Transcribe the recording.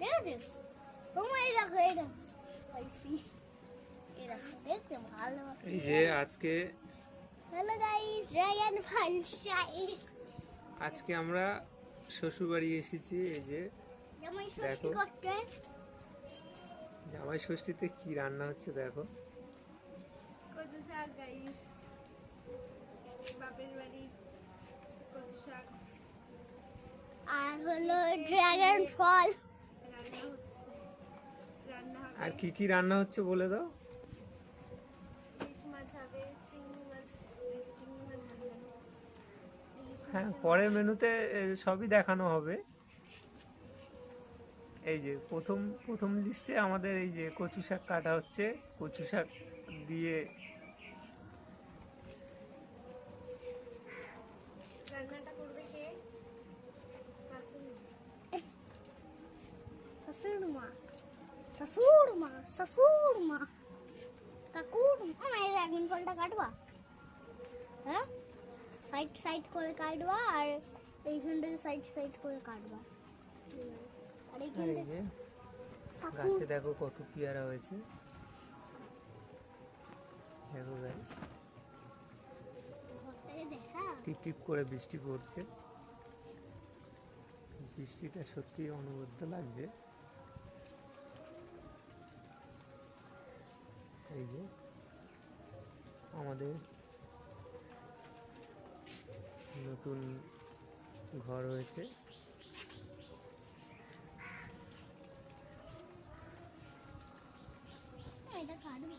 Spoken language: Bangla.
দেখেছিস তোমার এই দেখো পাইছি এই দেখো দেখতে ভালো। এই যে আজকে হ্যালো গাইস, ড্রাগন ফ্রাঞ্চাইজ আজকে আমরা শ্বশুর বাড়ি এসেছি। এই যে জামাই ষষ্ঠী দেখো। করতে। জামাই ষষ্ঠীতে কি রান্না হচ্ছে দেখো। কচু শাক গাইস, বাপের বাড়ি কচু শাক আর হলো ড্রাগন ফল। রান্না হচ্ছে, রান্না হবে। আর কি কি রান্না হচ্ছে বলে দাও। ইলিশ মাছ হবে, চিংড়ি মাছ হবে না। ইলিশ হ্যাঁ, মাছের পরের মেনুতে সবই দেখানো হবে। এই যে প্রথম লিস্টে আমাদের এই যে কচু শাক কাটা হচ্ছে। কচু শাক দিয়ে রান্নাটা করবে কে? শাশুড়ি। শাশুড় মা কাকুর আমার ড্রাগন ফলটা কাটবা। হ্যাঁ, সাইড করে কাটবা আর এইখানটাকে সাইড করে কাটবা। আর আর এইখানটা এই যে শাশুড় গাছে দেখো কত পেয়ারা হয়েছে। দেখো গাইস, ঘরটাকে দেখা। টিপ টিপ করে বৃষ্টি পড়ছে। বৃষ্টিটা সত্যি অনবদ্য লাগছে। এই যে আমাদের নতুন ঘর হয়েছে। এটা কাটবা।